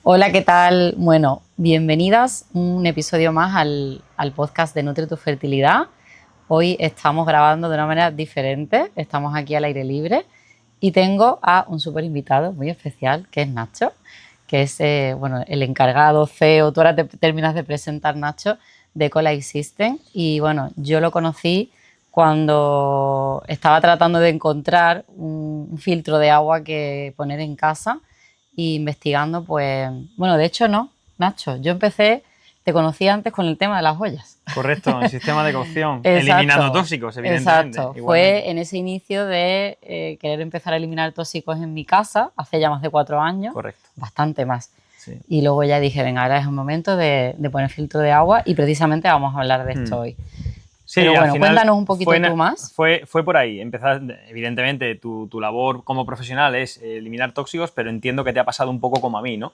Hola, ¿qué tal? Bueno, bienvenidas un episodio más al podcast de Nutre tu Fertilidad. Hoy estamos grabando de una manera diferente, estamos aquí al aire libre y tengo a un súper invitado muy especial que es Nacho, que es bueno, el encargado CEO, tú ahora te terminas de presentar, Nacho, de Colite System. Y bueno, yo lo conocí cuando estaba tratando de encontrar un filtro de agua que poner en casa y investigando, pues, bueno, de hecho no, Nacho, yo empecé, te conocí antes con el tema de las ollas. Correcto, el sistema de cocción, eliminando Exacto, tóxicos, evidentemente, exacto. igualmente. Fue en ese inicio de querer empezar a eliminar tóxicos en mi casa, hace ya más de 4 años, Correcto, bastante más. sí. Y luego ya dije, venga, ahora es el momento de poner filtro de agua y precisamente vamos a hablar de esto Hmm. hoy. Pero Sí, al bueno, final cuéntanos un poquito tú más. fue por ahí. Empezar, evidentemente, tu labor como profesional es eliminar tóxicos, pero entiendo que te ha pasado un poco como a mí, ¿no?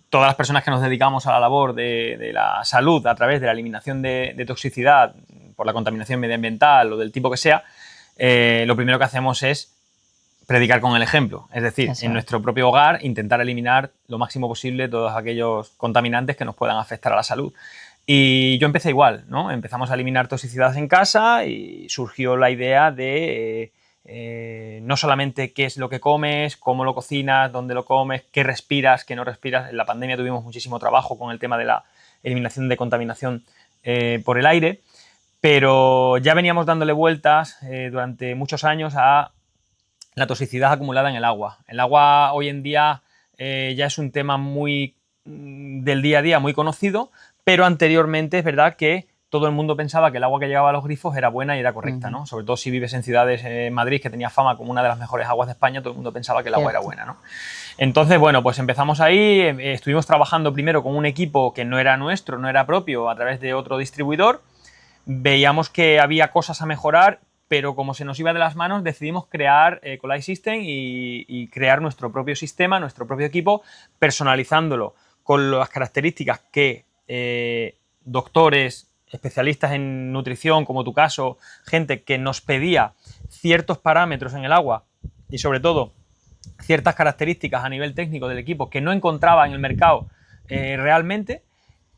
Todas las personas que nos dedicamos a la labor de la salud a través de la eliminación de toxicidad por la contaminación medioambiental o del tipo que sea, lo primero que hacemos es predicar con el ejemplo. Es decir, Eso en es. nuestro propio hogar intentar eliminar lo máximo posible todos aquellos contaminantes que nos puedan afectar a la salud. Y yo empecé igual, ¿no? Empezamos a eliminar toxicidades en casa y surgió la idea de no solamente qué es lo que comes, cómo lo cocinas, dónde lo comes, qué respiras, qué no respiras. En la pandemia tuvimos muchísimo trabajo con el tema de la eliminación de contaminación por el aire, pero ya veníamos dándole vueltas durante muchos años a la toxicidad acumulada en el agua. El agua hoy en día ya es un tema muy del día a día, muy conocido, pero anteriormente es verdad que todo el mundo pensaba que el agua que llegaba a los grifos era buena y era correcta, ¿no? Sobre todo si vives en ciudades, en Madrid, que tenía fama como una de las mejores aguas de España, todo el mundo pensaba que el agua era Cierto. buena, ¿no? Entonces, bueno, pues empezamos ahí, estuvimos trabajando primero con un equipo que no era nuestro, no era propio, a través de otro distribuidor. Veíamos que había cosas a mejorar, pero como se nos iba de las manos, decidimos crear Colite System y crear nuestro propio sistema, nuestro propio equipo, personalizándolo con las características que doctores, especialistas en nutrición, como tu caso, gente que nos pedía ciertos parámetros en el agua y sobre todo ciertas características a nivel técnico del equipo que no encontraba en el mercado realmente.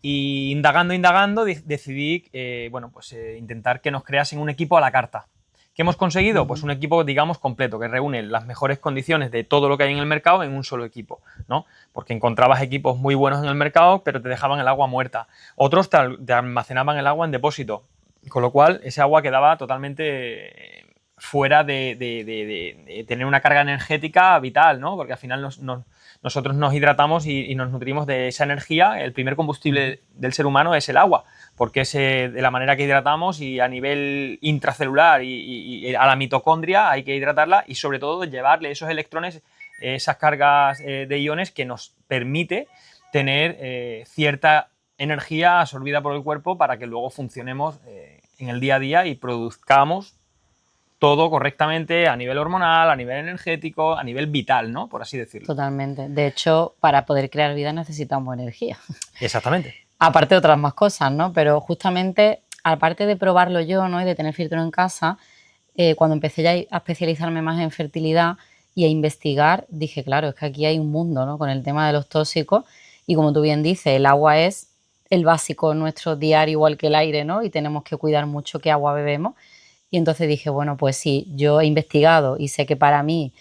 Y indagando, decidí bueno, pues, intentar que nos creasen un equipo a la carta. ¿Qué hemos conseguido? Pues un equipo, digamos, completo, que reúne las mejores condiciones de todo lo que hay en el mercado en un solo equipo, ¿no? Porque encontrabas equipos muy buenos en el mercado, pero te dejaban el agua muerta. Otros te almacenaban el agua en depósito, con lo cual ese agua quedaba totalmente fuera de tener una carga energética vital, ¿no? Porque al final nosotros nos hidratamos y nos nutrimos de esa energía. El primer combustible del ser humano es el agua, porque es de la manera que hidratamos y a nivel intracelular y a la mitocondria hay que hidratarla y sobre todo llevarle esos electrones, esas cargas de iones que nos permite tener cierta energía absorbida por el cuerpo para que luego funcionemos en el día a día y produzcamos todo correctamente a nivel hormonal, a nivel energético, a nivel vital, ¿no? Por así decirlo. Totalmente. De hecho, para poder crear vida necesitamos energía. Exactamente. Aparte de otras más cosas, ¿no? Pero justamente, aparte de probarlo yo, ¿no? Y de tener filtro en casa, cuando empecé ya a especializarme más en fertilidad y a investigar, dije, claro, es que aquí hay un mundo, ¿no? Con el tema de los tóxicos y como tú bien dices, el agua es el básico nuestro diario, igual que el aire, ¿no? Y tenemos que cuidar mucho qué agua bebemos. Y entonces dije, bueno, pues sí, yo he investigado y sé que para mí,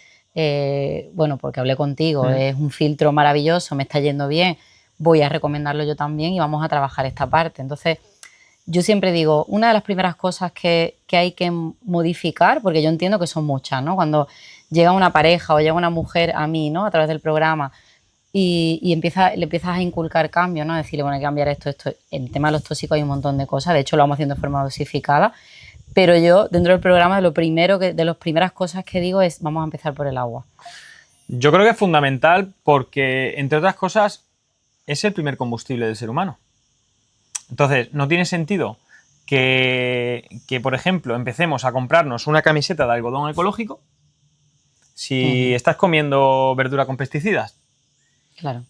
bueno, porque hablé contigo, Mm. es un filtro maravilloso, me está yendo bien, voy a recomendarlo yo también y vamos a trabajar esta parte. Entonces, yo siempre digo, una de las primeras cosas que hay que modificar, porque yo entiendo que son muchas, ¿no? Cuando llega una pareja o llega una mujer a mí, ¿no? A través del programa y le empiezas a inculcar cambios, ¿no? Decirle, bueno, hay que cambiar esto, esto. En el tema de los tóxicos hay un montón de cosas, de hecho lo vamos haciendo de forma dosificada, pero yo dentro del programa de las primeras cosas que digo es, vamos a empezar por el agua. Yo creo que es fundamental porque, entre otras cosas, es el primer combustible del ser humano. Entonces, no tiene sentido por ejemplo, empecemos a comprarnos una camiseta de algodón ecológico si estás comiendo verdura con pesticidas. Claro.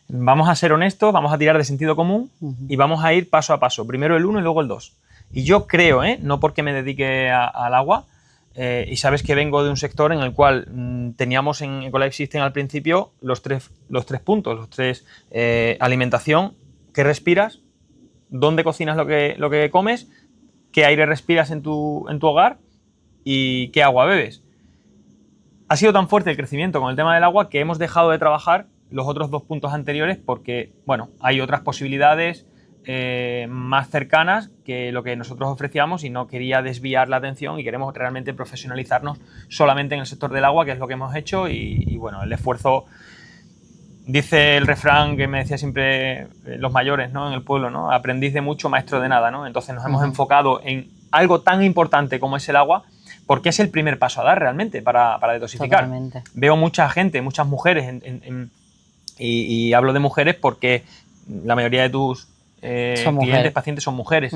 Vamos a ser honestos, vamos a tirar de sentido común y vamos a ir paso a paso. Primero el 1 y luego el 2. Y yo creo, no porque me dedique al agua, y sabes que vengo de un sector en el cual teníamos en Ecolife System al principio los tres puntos, alimentación, qué respiras, dónde cocinas lo que comes, qué aire respiras en tu hogar y qué agua bebes. Ha sido tan fuerte el crecimiento con el tema del agua que hemos dejado de trabajar los otros 2 puntos anteriores porque, bueno, hay otras posibilidades más cercanas que lo que nosotros ofrecíamos y no quería desviar la atención y queremos realmente profesionalizarnos solamente en el sector del agua, que es lo que hemos hecho y bueno, el esfuerzo, dice el refrán que me decía siempre los mayores, ¿no? En el pueblo, ¿no? Aprendiz de mucho, maestro de nada, ¿no? Entonces nos hemos enfocado en algo tan importante como es el agua porque es el primer paso a dar realmente para detoxificar. Totalmente. Veo mucha gente, muchas mujeres y hablo de mujeres porque la mayoría de tus clientes, pacientes son mujeres,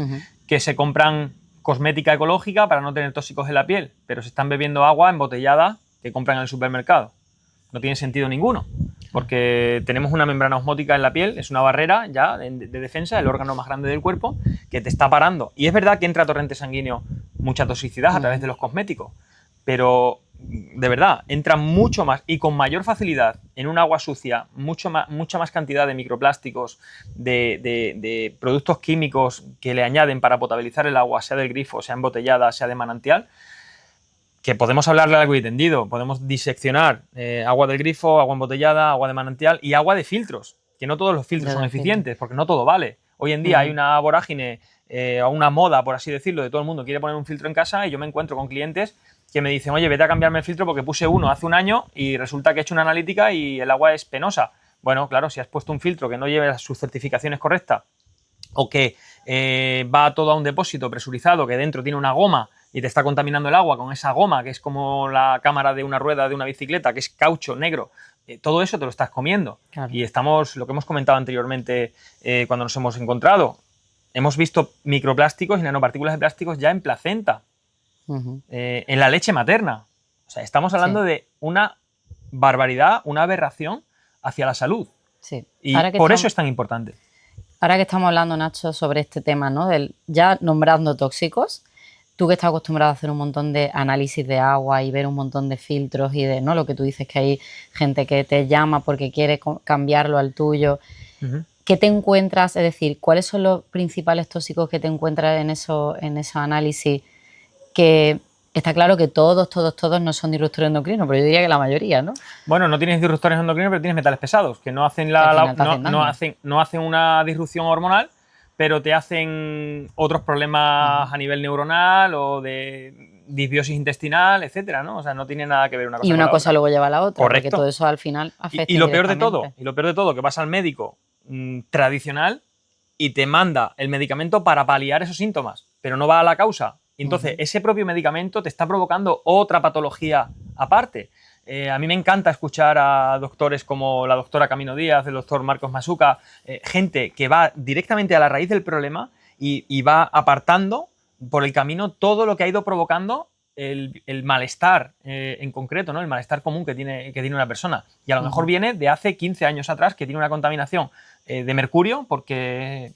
que se compran cosmética ecológica para no tener tóxicos en la piel, pero se están bebiendo agua embotellada que compran en el supermercado. No tiene sentido ninguno, porque tenemos una membrana osmótica en la piel, es una barrera ya de defensa, el órgano más grande del cuerpo, que te está parando. Y es verdad que entra a torrente sanguíneo mucha toxicidad a través de los cosméticos, pero de verdad, entra mucho más y con mayor facilidad en un agua sucia, mucha más cantidad de microplásticos, de productos químicos que le añaden para potabilizar el agua, sea del grifo, sea embotellada, sea de manantial, que podemos hablar largo y tendido, podemos diseccionar agua del grifo, agua embotellada, agua de manantial y agua de filtros, que no todos los filtros son eficientes, porque no todo vale. Hoy en día hay una vorágine o una moda, por así decirlo, de todo el mundo quiere poner un filtro en casa y yo me encuentro con clientes que me dicen, oye, vete a cambiarme el filtro porque puse uno hace un año y resulta que he hecho una analítica y el agua es penosa. Bueno, claro, si has puesto un filtro que no lleve sus certificaciones correctas o que va todo a un depósito presurizado que dentro tiene una goma y te está contaminando el agua con esa goma que es como la cámara de una rueda de una bicicleta, que es caucho negro, todo eso te lo estás comiendo. Claro. Y estamos, lo que hemos comentado anteriormente cuando nos hemos encontrado, hemos visto microplásticos y nanopartículas de plásticos ya en placenta, en la leche materna. O sea, estamos hablando de una barbaridad, una aberración hacia la salud. Sí. Y por eso es tan importante. Ahora que estamos hablando, Nacho, sobre este tema, ¿no? Ya nombrando tóxicos, tú que estás acostumbrado a hacer un montón de análisis de agua y ver un montón de filtros y de, ¿no? Lo que tú dices, que hay gente que te llama porque quiere cambiarlo al tuyo. ¿Qué te encuentras? Es decir, ¿cuáles son los principales tóxicos que te encuentras en esos análisis? Que está claro que todos no son disruptores endocrinos, pero yo diría que la mayoría, ¿no? Bueno, no tienes disruptores endocrinos, pero tienes metales pesados, que no hacen, no hacen una disrupción hormonal, pero te hacen otros problemas a nivel neuronal o de disbiosis intestinal, etcétera, ¿no? O sea, no tiene nada que ver una cosa con la otra. Y una cosa luego lleva a la otra. Correcto. Porque todo eso al final afecta y lo peor de todo, que vas al médico tradicional y te manda el medicamento para paliar esos síntomas, pero no va a la causa. Y entonces ese propio medicamento te está provocando otra patología aparte. A mí me encanta escuchar a doctores como la doctora Camino Díaz, el doctor Marcos Masuca, gente que va directamente a la raíz del problema y va apartando por el camino todo lo que ha ido provocando el malestar en concreto, ¿no? El malestar común que tiene una persona. Y a lo mejor viene de hace 15 años atrás, que tiene una contaminación de mercurio porque,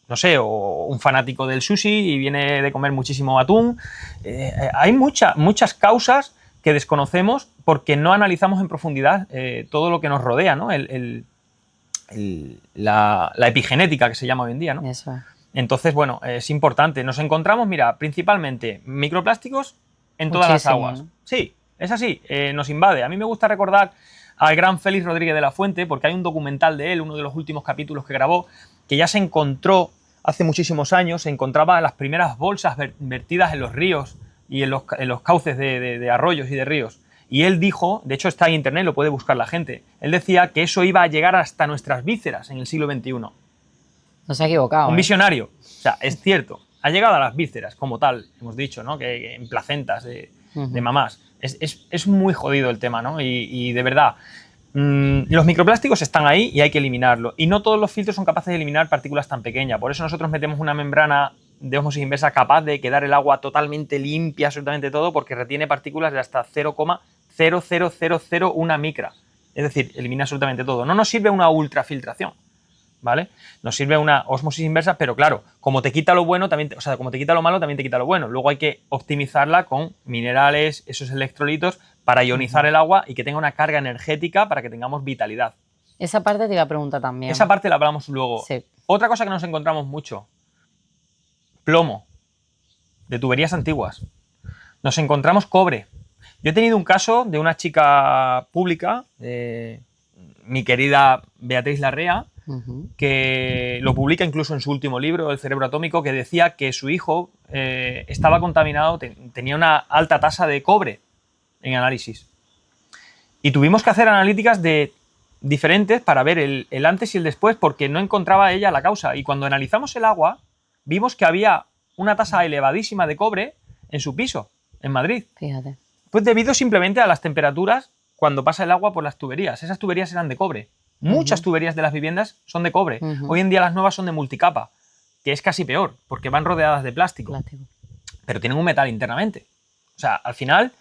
no sé, o un fanático del sushi y viene de comer muchísimo atún. Hay muchas causas que desconocemos porque no analizamos en profundidad todo lo que nos rodea, ¿no? La epigenética, que se llama hoy en día, ¿no? Eso es. Entonces, bueno, es importante. Nos encontramos, mira, principalmente microplásticos en todas las aguas. ¿No? Sí, es así, nos invade. A mí me gusta recordar al gran Félix Rodríguez de la Fuente, porque hay un documental de él, uno de los últimos capítulos que grabó, que ya se encontró hace muchísimos años, se encontraba las primeras bolsas vertidas en los ríos y en los cauces de arroyos y de ríos. Y él dijo, de hecho está en internet, lo puede buscar la gente, él decía que eso iba a llegar hasta nuestras vísceras en el siglo XXI. No se ha equivocado. Un visionario. O sea, es cierto. Ha llegado a las vísceras, como tal, hemos dicho, ¿no? Que en placentas de mamás. Es muy jodido el tema, ¿no? Y de verdad, los microplásticos están ahí y hay que eliminarlo. Y no todos los filtros son capaces de eliminar partículas tan pequeñas. Por eso nosotros metemos una membrana de ósmosis inversa capaz de quedar el agua totalmente limpia, absolutamente todo, porque retiene partículas de hasta 0,00001 micra. Es decir, elimina absolutamente todo. No nos sirve una ultrafiltración. ¿vale? Nos sirve una ósmosis inversa, pero claro, como te quita lo bueno, también como te quita lo malo, también te quita lo bueno. Luego hay que optimizarla con minerales, esos electrolitos, para ionizar el agua y que tenga una carga energética para que tengamos vitalidad. Esa parte te iba a preguntar también. Esa parte la hablamos luego. Sí. Otra cosa que nos encontramos mucho, plomo, de tuberías antiguas. Nos encontramos cobre. Yo he tenido un caso de una chica pública, mi querida Beatriz Larrea, que lo publica incluso en su último libro, El cerebro atómico, que decía que su hijo estaba contaminado, tenía una alta tasa de cobre en análisis. Y tuvimos que hacer analíticas diferentes para ver el antes y el después, porque no encontraba ella la causa. Y cuando analizamos el agua, vimos que había una tasa elevadísima de cobre en su piso, en Madrid. Fíjate. Pues debido simplemente a las temperaturas cuando pasa el agua por las tuberías. Esas tuberías eran de cobre. Muchas tuberías de las viviendas son de cobre. Hoy en día las nuevas son de multicapa, que es casi peor, porque van rodeadas de plástico. Pero tienen un metal internamente. O sea, al final,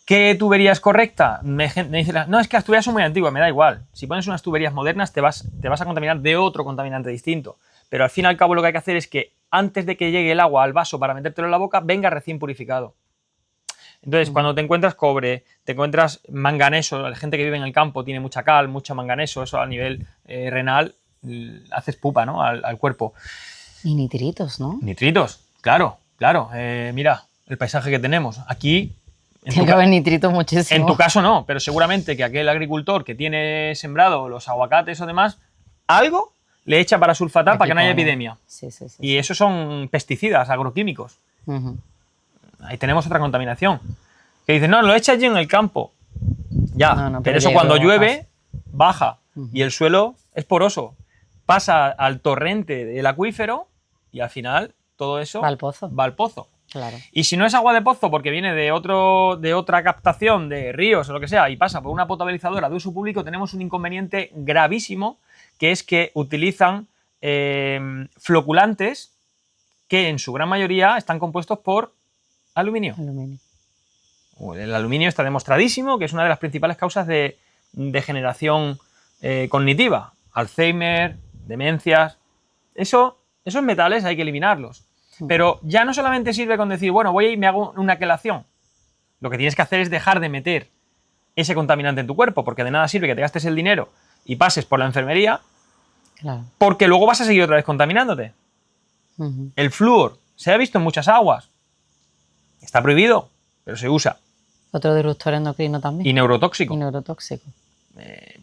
¿qué tubería es correcta? Me dicen, no, es que las tuberías son muy antiguas, me da igual. Si pones unas tuberías modernas te vas a contaminar de otro contaminante distinto. Pero al fin y al cabo lo que hay que hacer es que antes de que llegue el agua al vaso para metértelo en la boca, venga recién purificado. Entonces, cuando te encuentras cobre, te encuentras manganeso, la gente que vive en el campo tiene mucha cal, mucho manganeso, eso a nivel renal, haces pupa, ¿no? al cuerpo. Y nitritos, ¿no? Nitritos, claro. Mira, el paisaje que tenemos. Aquí... Tiene que haber nitritos muchísimo. En tu caso no, pero seguramente que aquel agricultor que tiene sembrado los aguacates o demás, algo le echa para sulfatar para que no haya epidemia. Sí. Y esos son pesticidas, agroquímicos. Ahí tenemos otra contaminación. Que dicen, no, lo echa allí en el campo. Ya, pero eso cuando llueve, baja. Y el suelo es poroso. Pasa al torrente del acuífero y al final todo eso va al pozo. Claro. Y si no es agua de pozo porque viene de otra captación de ríos o lo que sea y pasa por una potabilizadora de uso público, tenemos un inconveniente gravísimo, que es que utilizan floculantes que en su gran mayoría están compuestos por aluminio. El aluminio está demostradísimo que es una de las principales causas de degeneración cognitiva, Alzheimer, demencias. Esos metales hay que eliminarlos. Pero ya no solamente sirve con decir, bueno, voy y me hago una quelación. Lo que tienes que hacer es dejar de meter ese contaminante en tu cuerpo, porque de nada sirve que te gastes el dinero y pases por la enfermería, porque luego vas a seguir otra vez contaminándote. El flúor se ha visto en muchas aguas. Está prohibido, pero se usa. Otro disruptor endocrino también. Y neurotóxico.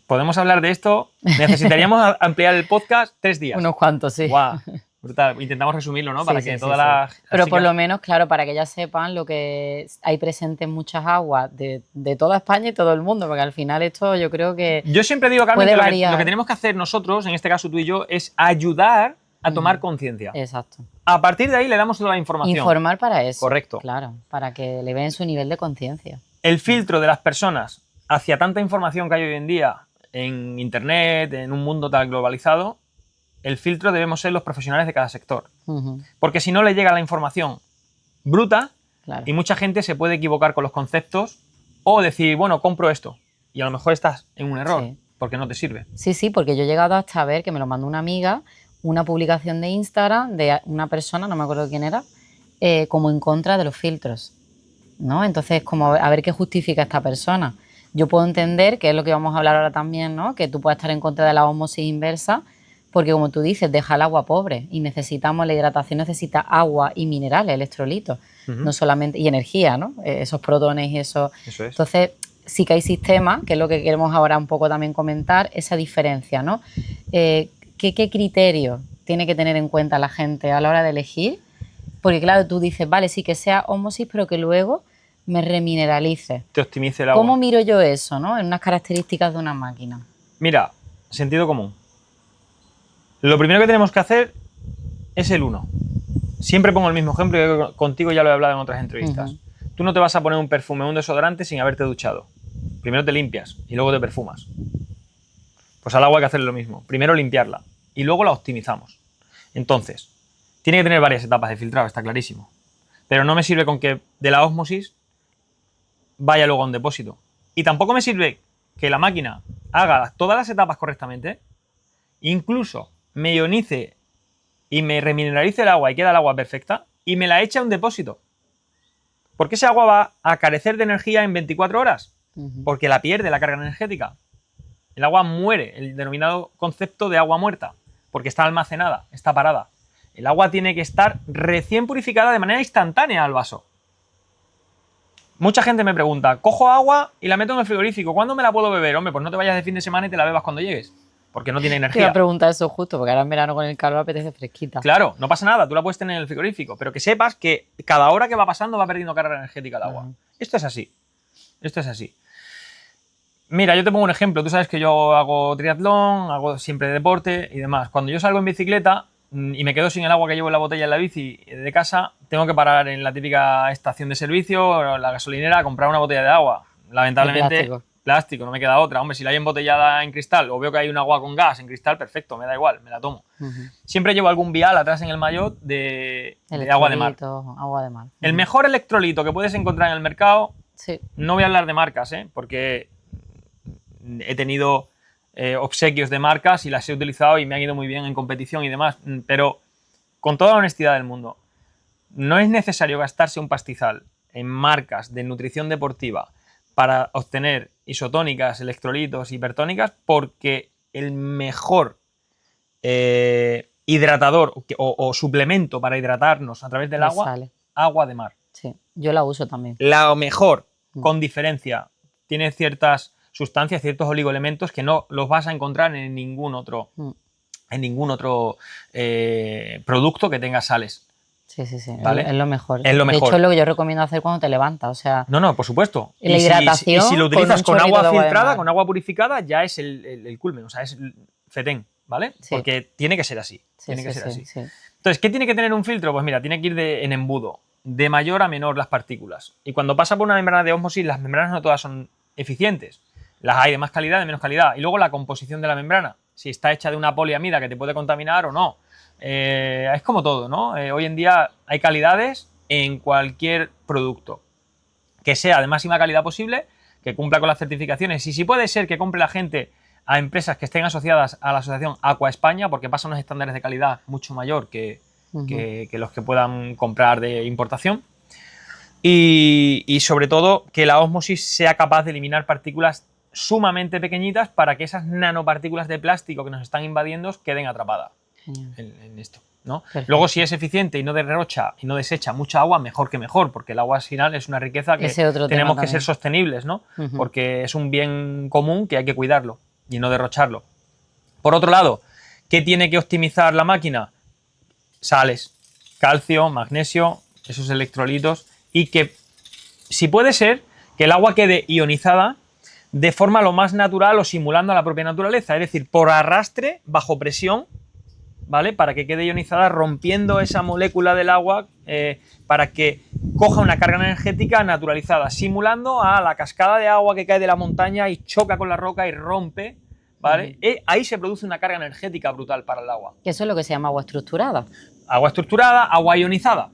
Podemos hablar de esto. Necesitaríamos ampliar el podcast 3 días. Unos cuantos, sí. Wow. Brutal. Intentamos resumirlo, ¿no? Para que todas las... Pero por lo menos, claro, para que ellas sepan lo que hay presente en muchas aguas de toda España y todo el mundo, porque al final esto yo creo que... Yo siempre digo, Carmen, que lo que tenemos que hacer nosotros, en este caso tú y yo, es ayudar a tomar conciencia. Exacto. A partir de ahí le damos toda la información. Informar para eso. Correcto. Claro, para que le vean su nivel de conciencia. El filtro de las personas hacia tanta información que hay hoy en día en Internet, en un mundo tan globalizado, el filtro debemos ser los profesionales de cada sector. Porque si no le llega la información bruta, y mucha gente se puede equivocar con los conceptos o decir, bueno, compro esto. Y a lo mejor estás en un error, porque no te sirve. Sí, porque yo he llegado hasta ver, que me lo mandó una amiga, una publicación de Instagram de una persona, no me acuerdo quién era, como en contra de los filtros, ¿no? Entonces, como a ver qué justifica esta persona. Yo puedo entender, que es lo que vamos a hablar ahora también, ¿no? Que tú puedes estar en contra de la ósmosis inversa, porque como tú dices, deja el agua pobre y necesitamos, la hidratación necesita agua y minerales, electrolitos, no solamente, y energía, ¿no? Esos protones y eso. Eso es. Entonces, sí que hay sistemas, que es lo que queremos ahora un poco también comentar, esa diferencia, ¿no? ¿Qué criterio tiene que tener en cuenta la gente a la hora de elegir? Porque claro, tú dices, vale, sí que sea ósmosis, pero que luego me remineralice. Te optimice el agua. ¿Cómo miro yo eso, no? En unas características de una máquina. Mira, sentido común. Lo primero que tenemos que hacer es el 1. Siempre pongo el mismo ejemplo, que contigo ya lo he hablado en otras entrevistas. Tú no te vas a poner un perfume o un desodorante sin haberte duchado. Primero te limpias y luego te perfumas. Pues al agua hay que hacer lo mismo. Primero limpiarla y luego la optimizamos. Entonces, tiene que tener varias etapas de filtrado, está clarísimo. Pero no me sirve con que de la ósmosis vaya luego a un depósito. Y tampoco me sirve que la máquina haga todas las etapas correctamente, incluso me ionice y me remineralice el agua y queda el agua perfecta y me la echa a un depósito. ¿Por qué ese agua va a carecer de energía en 24 horas? Porque la pierde la carga energética. El agua muere, el denominado concepto de agua muerta, porque está almacenada, está parada. El agua tiene que estar recién purificada de manera instantánea al vaso. Mucha gente me pregunta, cojo agua y la meto en el frigorífico, ¿cuándo me la puedo beber? Hombre, pues no te vayas de fin de semana y te la bebas cuando llegues, porque no tiene Te iba a energía. preguntar eso justo, porque ahora en verano con el calor apetece fresquita. Claro, no pasa nada, tú la puedes tener en el frigorífico, pero que sepas que cada hora que va pasando va perdiendo carga energética el agua. Esto es así. Esto es así. Mira, yo te pongo un ejemplo. Tú sabes que yo hago triatlón, hago siempre deporte y demás. Cuando yo salgo en bicicleta y me quedo sin el agua que llevo en la botella en la bici de casa, tengo que parar en la típica estación de servicio, la gasolinera, a comprar una botella de agua. Lamentablemente, plástico, no me queda otra. Hombre, si la hay embotellada en cristal o veo que hay un agua con gas en cristal, perfecto, me da igual, me la tomo. Siempre llevo algún vial atrás en el maillot de agua de mar. Agua de mar. El mejor electrolito que puedes encontrar en el mercado, no voy a hablar de marcas, porque he tenido obsequios de marcas y las he utilizado y me han ido muy bien en competición y demás, pero con toda la honestidad del mundo, no es necesario gastarse un pastizal en marcas de nutrición deportiva para obtener isotónicas, electrolitos, hipertónicas, porque el mejor hidratador o suplemento para hidratarnos a través del agua, agua de mar. Sí, yo la uso también. La mejor, con diferencia, tiene ciertas sustancias, ciertos oligoelementos que no los vas a encontrar en ningún otro, producto que tenga sales. Sí, sí, sí. ¿Vale? Es lo mejor. Es lo mejor. De hecho, es lo que yo recomiendo hacer cuando te levantas. O sea, no, por supuesto. La hidratación. Y si lo utilizas con agua filtrada, con agua purificada, ya es el culmen. O sea, es fetén, ¿vale? Sí. Porque tiene que ser así. Tiene que ser así. Sí. Entonces, ¿qué tiene que tener un filtro? Pues mira, tiene que ir en embudo, de mayor a menor las partículas. Y cuando pasa por una membrana de ósmosis, las membranas no todas son eficientes. Las hay de más calidad, de menos calidad. Y luego la composición de la membrana. Si está hecha de una poliamida que te puede contaminar o no. Es como todo, ¿no? Hoy en día hay calidades en cualquier producto. Que sea de máxima calidad posible, que cumpla con las certificaciones. Y si puede ser que compre la gente a empresas que estén asociadas a la asociación Aqua España, porque pasan unos estándares de calidad mucho mayor que los que puedan comprar de importación. Y sobre todo que la ósmosis sea capaz de eliminar partículas sumamente pequeñitas para que esas nanopartículas de plástico que nos están invadiendo queden atrapadas en esto, ¿no? Luego, si es eficiente y no derrocha y no desecha mucha agua, mejor que mejor, porque el agua al final es una riqueza que tenemos que ser sostenibles, ¿no? Porque es un bien común que hay que cuidarlo y no derrocharlo. Por otro lado, ¿qué tiene que optimizar la máquina? Sales, calcio, magnesio, esos electrolitos, y que, si puede ser, que el agua quede ionizada de forma lo más natural o simulando a la propia naturaleza, es decir, por arrastre, bajo presión, ¿vale? Para que quede ionizada, rompiendo esa molécula del agua, para que coja una carga energética naturalizada, simulando a la cascada de agua que cae de la montaña y choca con la roca y rompe, ¿vale? Ahí se produce una carga energética brutal para el agua. Eso es lo que se llama agua estructurada. Agua estructurada, agua ionizada.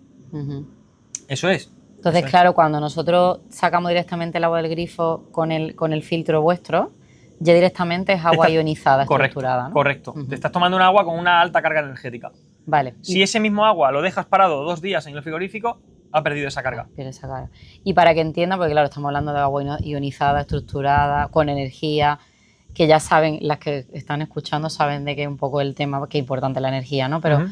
Eso es. Entonces, claro, cuando nosotros sacamos directamente el agua del grifo con el filtro vuestro, ya directamente es agua ionizada, estructurada, ¿no? Correcto. Te estás tomando un agua con una alta carga energética. Vale. Si ese mismo agua lo dejas parado 2 días en el frigorífico, ha perdido esa carga. Pierde esa carga. Y para que entiendan, porque claro, estamos hablando de agua ionizada, estructurada, con energía, que ya saben, las que están escuchando saben de qué es un poco el tema, que es importante la energía, ¿no? Pero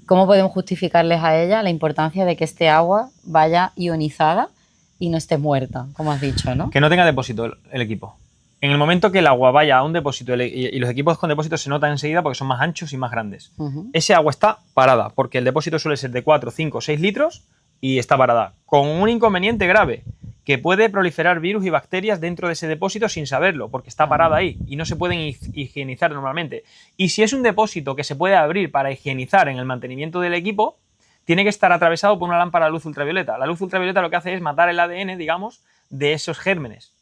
¿cómo podemos justificarles a ella la importancia de que este agua vaya ionizada y no esté muerta, como has dicho, ¿no? Que no tenga depósito el equipo. En el momento que el agua vaya a un depósito, y los equipos con depósito se notan enseguida porque son más anchos y más grandes, ese agua está parada, porque el depósito suele ser de 4, 5, 6 litros y está parada, con un inconveniente grave, que puede proliferar virus y bacterias dentro de ese depósito sin saberlo, porque está parada ahí y no se pueden higienizar normalmente. Y si es un depósito que se puede abrir para higienizar en el mantenimiento del equipo, tiene que estar atravesado por una lámpara de luz ultravioleta. La luz ultravioleta lo que hace es matar el ADN, digamos, de esos gérmenes,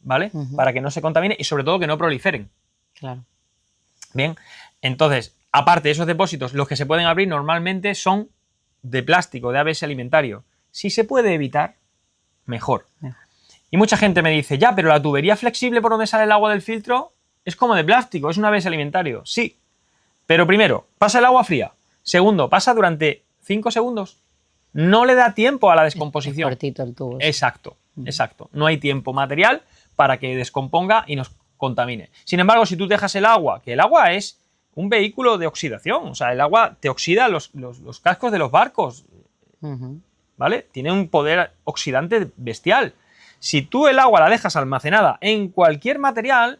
¿vale? Para que no se contamine y sobre todo que no proliferen. Claro. Bien, entonces, aparte de esos depósitos, los que se pueden abrir normalmente son de plástico, de ABS alimentario. Si se puede evitar, mejor. Y mucha gente me dice, ya, pero la tubería flexible por donde sale el agua del filtro es como de plástico, es un ABS alimentario. Sí, Pero primero, pasa el agua fría. Segundo, pasa durante 5 segundos. No le da tiempo a la descomposición. Es cortito el tubo. Exacto, exacto. No hay tiempo material para que descomponga y nos contamine. Sin embargo, si tú dejas el agua, que el agua es un vehículo de oxidación, o sea, el agua te oxida los cascos de los barcos, ¿vale? Tiene un poder oxidante bestial. Si tú el agua la dejas almacenada en cualquier material,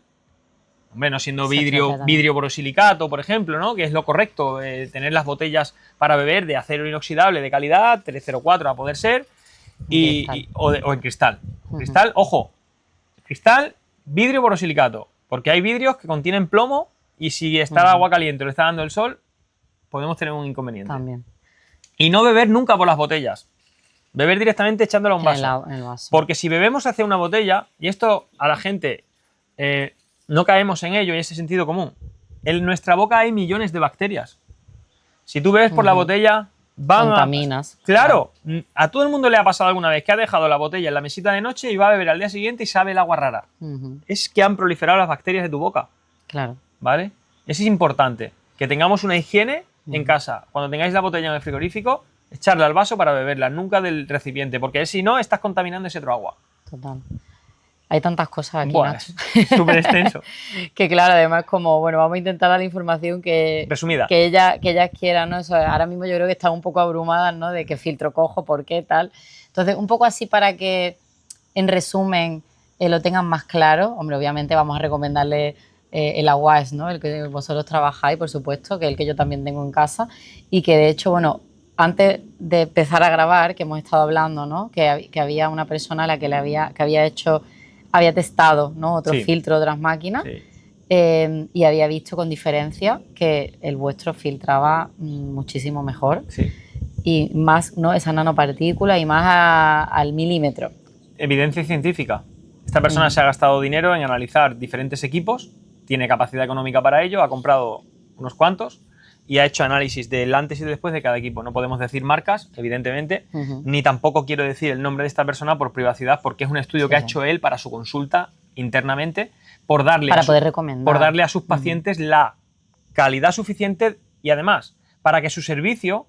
hombre, no siendo vidrio borosilicato, por ejemplo, ¿no? Que es lo correcto, tener las botellas para beber de acero inoxidable de calidad, 304 a poder ser, o en cristal. Cristal, ojo, cristal, vidrio borosilicato, porque hay vidrios que contienen plomo y si está el agua caliente o le está dando el sol, podemos tener un inconveniente. También. Y no beber nunca por las botellas. Beber directamente echándola a un vaso. En el vaso. Porque si bebemos hacia una botella, y esto a la gente no caemos en ello y ese sentido común, en nuestra boca hay millones de bacterias. Si tú bebes por la botella, contaminas. Claro, a todo el mundo le ha pasado alguna vez que ha dejado la botella en la mesita de noche y va a beber al día siguiente y sabe el agua rara. Es que han proliferado las bacterias de tu boca. Claro. ¿Vale? Eso es importante, que tengamos una higiene en casa. Cuando tengáis la botella en el frigorífico, echarla al vaso para beberla, nunca del recipiente, porque si no, estás contaminando ese otro agua. Total. Hay tantas cosas aquí, Nacho. Es súper extenso. Que claro, además como, bueno, vamos a intentar dar la información resumida. Que ellas quieran, ¿no? Eso, ahora mismo yo creo que están un poco abrumadas, ¿no? De qué filtro cojo, por qué, tal. Entonces, un poco así para que, en resumen, lo tengan más claro. Hombre, obviamente vamos a recomendarle el Aguas, ¿no? El que vosotros trabajáis, por supuesto, que es el que yo también tengo en casa y que de hecho, bueno, antes de empezar a grabar, que hemos estado hablando, ¿no? Que había una persona a la que había testado, ¿no? Otro filtro, otras máquinas, y había visto con diferencia que el vuestro filtraba muchísimo mejor y más, ¿no? Esa nanopartícula y más al milímetro. Evidencia científica. Esta persona se ha gastado dinero en analizar diferentes equipos, tiene capacidad económica para ello, ha comprado unos cuantos y ha hecho análisis del antes y después de cada equipo. No podemos decir marcas, evidentemente, ni tampoco quiero decir el nombre de esta persona por privacidad, porque es un estudio que ha hecho él para su consulta internamente, por darle a sus pacientes la calidad suficiente y además para que su servicio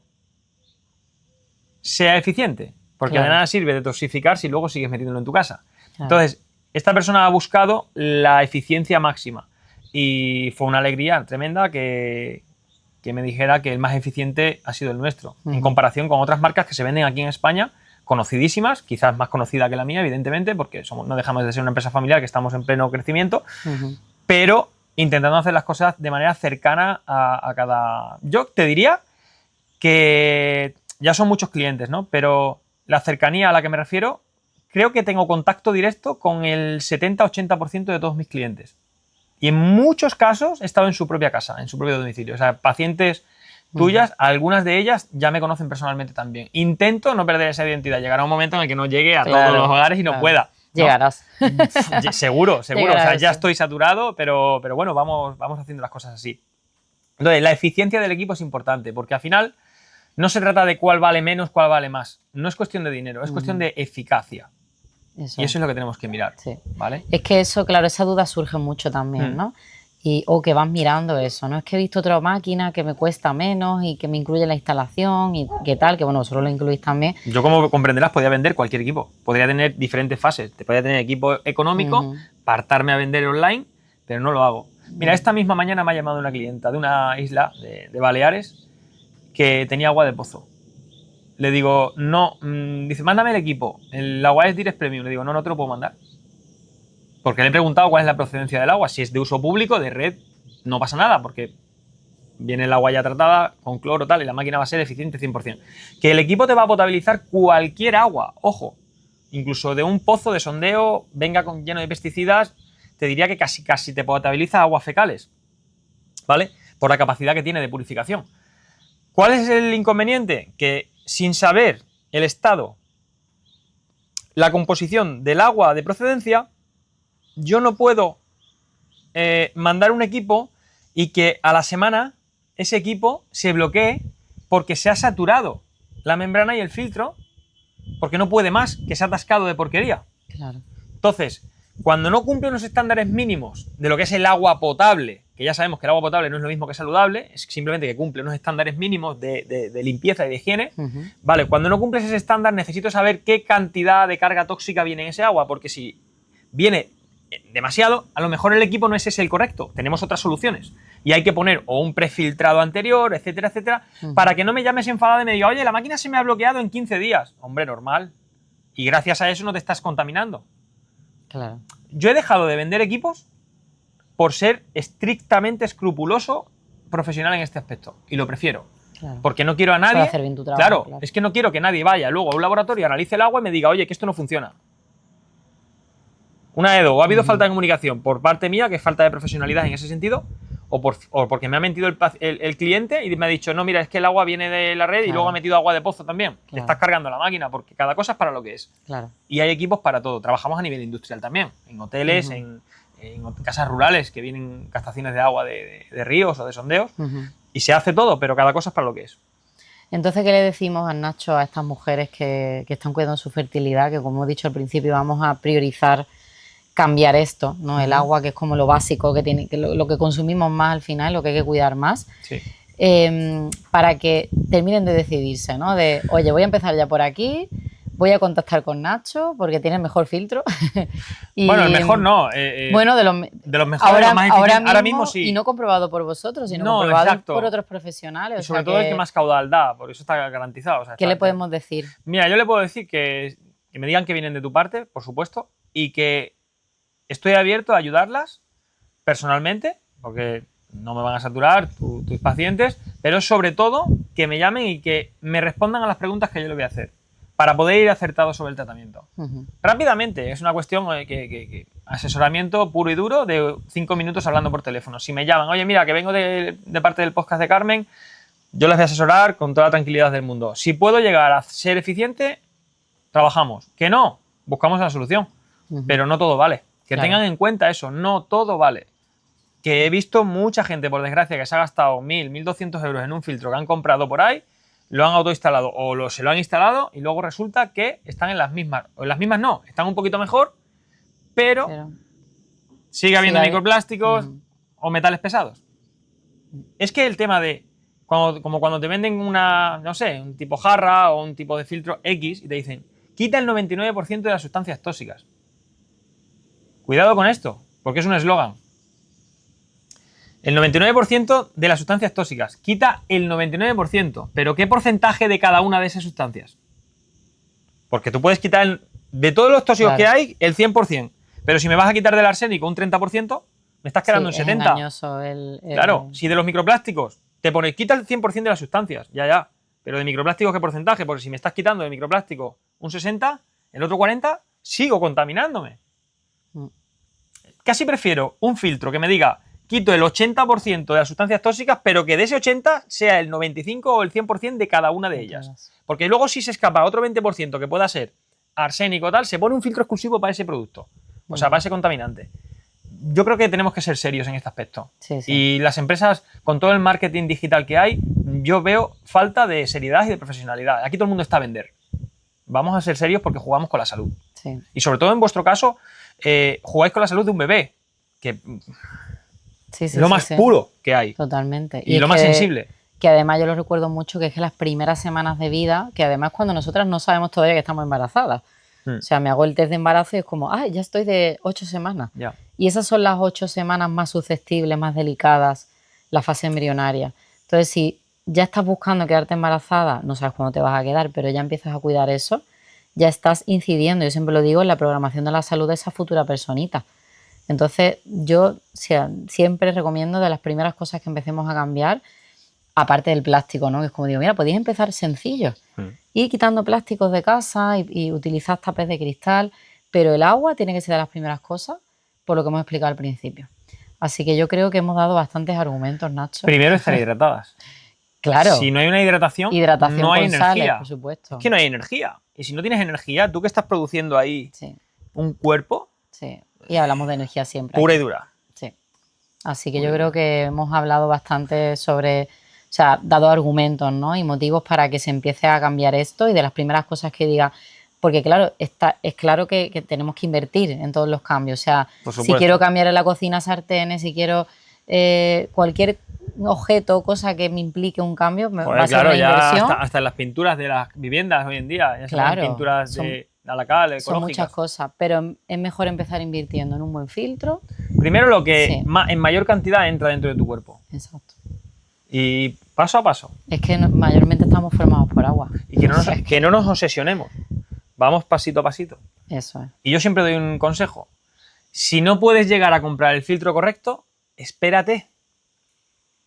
sea eficiente, porque de nada sirve detoxificar si luego sigues metiéndolo en tu casa. Entonces, esta persona ha buscado la eficiencia máxima y fue una alegría tremenda que me dijera que el más eficiente ha sido el nuestro, en comparación con otras marcas que se venden aquí en España, conocidísimas, quizás más conocida que la mía, evidentemente, porque no dejamos de ser una empresa familiar que estamos en pleno crecimiento, pero intentando hacer las cosas de manera cercana a cada... Yo te diría que ya son muchos clientes, ¿no? Pero la cercanía a la que me refiero, creo que tengo contacto directo con el 70-80% de todos mis clientes. Y en muchos casos he estado en su propia casa, en su propio domicilio. O sea, pacientes tuyas, algunas de ellas ya me conocen personalmente también. Intento no perder esa identidad. Llegará un momento en el que no llegue a todos los hogares y no pueda, ¿no? Llegarás. Seguro. Llegarás, o sea, ya estoy saturado, pero bueno, vamos haciendo las cosas así. Entonces, la eficiencia del equipo es importante, porque al final no se trata de cuál vale menos, cuál vale más. No es cuestión de dinero, es cuestión de eficacia. Y eso es lo que tenemos que mirar, ¿vale? Es que eso, claro, esa duda surge mucho también, ¿no? O que vas mirando eso, ¿no? Es que he visto otra máquina que me cuesta menos y que me incluye la instalación y qué tal, que bueno, vosotros lo incluís también. Yo, como comprenderás, podía vender cualquier equipo. Podría tener diferentes fases. Te podría tener equipo económico, partarme a vender online, pero no lo hago. Mira, esta misma mañana me ha llamado una clienta de una isla de Baleares que tenía agua de pozo. Le digo, no, dice, mándame el equipo, el agua es Direct Premium. Le digo, no te lo puedo mandar. Porque le he preguntado cuál es la procedencia del agua. Si es de uso público, de red, no pasa nada, porque viene el agua ya tratada con cloro tal y la máquina va a ser eficiente 100%. Que el equipo te va a potabilizar cualquier agua, ojo, incluso de un pozo de sondeo, venga lleno de pesticidas, te diría que casi te potabiliza aguas fecales, ¿vale? Por la capacidad que tiene de purificación. ¿Cuál es el inconveniente? Que sin saber el estado, la composición del agua de procedencia, yo no puedo mandar un equipo y que a la semana ese equipo se bloquee porque se ha saturado la membrana y el filtro, porque no puede más, que se ha atascado de porquería. Claro. Entonces, cuando no cumple unos estándares mínimos de lo que es el agua potable que ya sabemos que el agua potable no es lo mismo que saludable, es simplemente que cumple unos estándares mínimos de limpieza y de higiene. Vale, cuando no cumples ese estándar necesito saber qué cantidad de carga tóxica viene en ese agua, porque si viene demasiado, a lo mejor el equipo no es ese el correcto, tenemos otras soluciones. Y hay que poner o un prefiltrado anterior, etcétera, etcétera, para que no me llames enfadado y me diga, oye, la máquina se me ha bloqueado en 15 días. Hombre, normal. Y gracias a eso no te estás contaminando. Claro. Yo he dejado de vender equipos por ser estrictamente escrupuloso profesional en este aspecto. Y lo prefiero. Claro. Porque no quiero a nadie... Para hacer bien tu trabajo, claro, es que no quiero que nadie vaya luego a un laboratorio, analice el agua y me diga, oye, que esto no funciona. Una de dos, o ha habido falta de comunicación por parte mía, que es falta de profesionalidad en ese sentido, o porque me ha mentido el cliente y me ha dicho, no, mira, es que el agua viene de la red y luego ha metido agua de pozo también. Te estás cargando la máquina, porque cada cosa es para lo que es. Claro. Y hay equipos para todo. Trabajamos a nivel industrial también, en hoteles, en casas rurales que vienen captaciones de agua de ríos o de sondeos, y se hace todo, pero cada cosa es para lo que es. Entonces, ¿qué le decimos a Nacho a estas mujeres que están cuidando su fertilidad? Que, como he dicho al principio, vamos a priorizar cambiar esto, ¿no? El agua, que es como lo básico, que tiene, que lo que consumimos más al final, lo que hay que cuidar más. Sí. Para que terminen de decidirse, ¿no? De, oye, voy a empezar ya por aquí, voy a contactar con Nacho porque tiene el mejor filtro. Y, bueno, el mejor no. Bueno, de los mejores, los más eficientes. Ahora mismo sí. Y no comprobado por vosotros, sino comprobado por otros profesionales. Y sobre todo el que más caudal da, por eso está garantizado. O sea, ¿qué le podemos decir? Mira, yo le puedo decir que me digan que vienen de tu parte, por supuesto, y que estoy abierto a ayudarlas personalmente, porque no me van a saturar tus pacientes, pero sobre todo que me llamen y que me respondan a las preguntas que yo le voy a hacer, para poder ir acertado sobre el tratamiento. Rápidamente, es una cuestión que asesoramiento puro y duro de 5 minutos hablando por teléfono. Si me llaman, oye, mira, que vengo de parte del podcast de Carmen, yo les voy a asesorar con toda la tranquilidad del mundo. Si puedo llegar a ser eficiente, trabajamos. Que no, buscamos la solución, pero no todo vale. Que tengan en cuenta eso, no todo vale. Que he visto mucha gente, por desgracia, que se ha gastado 1.000, 1.200 euros en un filtro que han comprado por ahí, lo han autoinstalado o se lo han instalado y luego resulta que están en las mismas. O en las mismas no, están un poquito mejor, pero sigue habiendo microplásticos o metales pesados. Es que el tema de, como cuando te venden una, no sé, un tipo jarra o un tipo de filtro X y te dicen, quita el 99% de las sustancias tóxicas. Cuidado con esto, porque es un eslogan. El 99% de las sustancias tóxicas. Quita el 99%. ¿Pero qué porcentaje de cada una de esas sustancias? Porque tú puedes quitar de todos los tóxicos que hay, el 100%. Pero si me vas a quitar del arsénico un 30%, me estás quedando en 70%. Es engañoso Claro, si de los microplásticos te pones, quita el 100% de las sustancias, ya. Pero de microplásticos, ¿qué porcentaje? Porque si me estás quitando de microplástico un 60%, el otro 40%, sigo contaminándome. Casi prefiero un filtro que me diga, quito el 80% de las sustancias tóxicas, pero que de ese 80% sea el 95% o el 100% de cada una de ellas. Porque luego si se escapa otro 20% que pueda ser arsénico o tal, se pone un filtro exclusivo para ese producto. O sea, para ese contaminante. Yo creo que tenemos que ser serios en este aspecto. Sí. Y las empresas, con todo el marketing digital que hay, yo veo falta de seriedad y de profesionalidad. Aquí todo el mundo está a vender. Vamos a ser serios porque jugamos con la salud. Sí. Y sobre todo en vuestro caso, jugáis con la salud de un bebé, que es lo más puro que hay. Totalmente. Y lo más sensible. Que además yo lo recuerdo mucho, que es que las primeras semanas de vida, que además cuando nosotras no sabemos todavía que estamos embarazadas. O sea, me hago el test de embarazo y es como, ya estoy de 8 semanas. Ya. Y esas son las 8 semanas más susceptibles, más delicadas, la fase embrionaria. Entonces, si ya estás buscando quedarte embarazada, no sabes cuándo te vas a quedar, pero ya empiezas a cuidar eso, ya estás incidiendo, yo siempre lo digo, en la programación de la salud de esa futura personita. Entonces, yo siempre recomiendo de las primeras cosas que empecemos a cambiar, aparte del plástico, ¿no? Que es como digo, mira, podéis empezar sencillo. Ir quitando plásticos de casa y utilizar tapes de cristal, pero el agua tiene que ser de las primeras cosas, por lo que hemos explicado al principio. Así que yo creo que hemos dado bastantes argumentos, Nacho. Primero, estar hidratadas. Claro. Si no hay una hidratación no hay energía. Sales, por supuesto. Es que no hay energía. Y si no tienes energía, ¿tú qué estás produciendo ahí? Sí. Un cuerpo. Sí. Y hablamos de energía siempre. Pura y dura. Sí. Así que yo creo que hemos hablado bastante sobre, o sea, dado argumentos, ¿no? Y motivos para que se empiece a cambiar esto, y de las primeras cosas que diga, porque claro, es claro que tenemos que invertir en todos los cambios. O sea, si quiero cambiar en la cocina sartenes, si quiero cualquier objeto, cosa que me implique un cambio, va Joder, a ser claro, una ya inversión. hasta en las pinturas de las viviendas hoy en día, ya se Claro, ven pinturas son- de la cal, Son muchas ecológicas. cosas, pero es mejor empezar invirtiendo en un buen filtro. Primero lo que Sí. en mayor cantidad entra dentro de tu cuerpo. Exacto. Y paso a paso. Es que mayormente estamos formados por agua. Y que no, O sea, que no nos obsesionemos. Vamos pasito a pasito. Eso es. Y yo siempre doy un consejo. Si no puedes llegar a comprar el filtro correcto, espérate.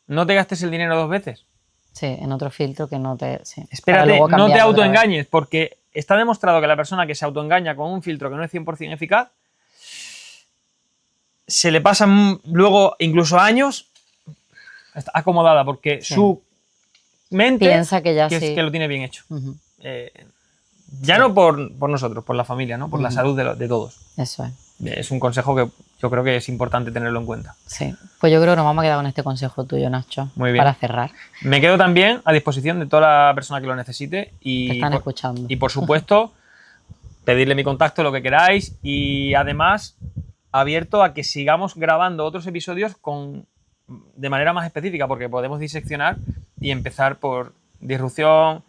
No te gastes el dinero 2 veces. Sí, en otro filtro que no te... Sí, para Espérate, luego no te cambiarlo otra vez. autoengañes, porque está demostrado que la persona que se autoengaña con un filtro que no es 100% eficaz, se le pasan luego incluso años está acomodada, porque Sí. su mente Piensa que ya que, sí. es que lo tiene bien hecho. Ujú. Ya Sí. no por nosotros, por la familia, ¿no? Por la Ujú. salud de todos. Eso es. Es un consejo que yo creo que es importante tenerlo en cuenta. Sí. Pues yo creo que nos vamos a quedar con este consejo tuyo, Nacho. Muy bien. Para cerrar. Me quedo también a disposición de toda la persona que lo necesite Te y están escuchando. y por supuesto pedirle mi contacto, lo que queráis, y además abierto a que sigamos grabando otros episodios de manera más específica, porque podemos diseccionar y empezar por disrupción,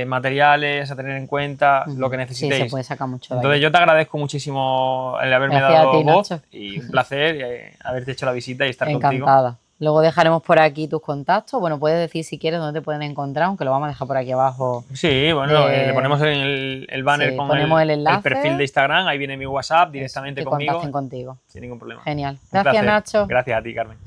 materiales a tener en cuenta, lo que Sí, necesitéis. se puede sacar mucho de Entonces ahí. yo te agradezco muchísimo el haberme Gracias a dado ti, voz Nacho. y un placer haberte hecho la visita y estar contigo. Encantada. Luego dejaremos por aquí tus contactos. Bueno, puedes decir si quieres dónde te pueden encontrar, aunque lo vamos a dejar por aquí abajo. Sí, bueno, de- le ponemos el banner Sí, con ponemos el enlace perfil de Instagram, ahí viene mi WhatsApp directamente que conmigo, contacten contigo. sin ningún problema. Genial. Un Gracias, placer. Nacho. Gracias a ti, Carmen.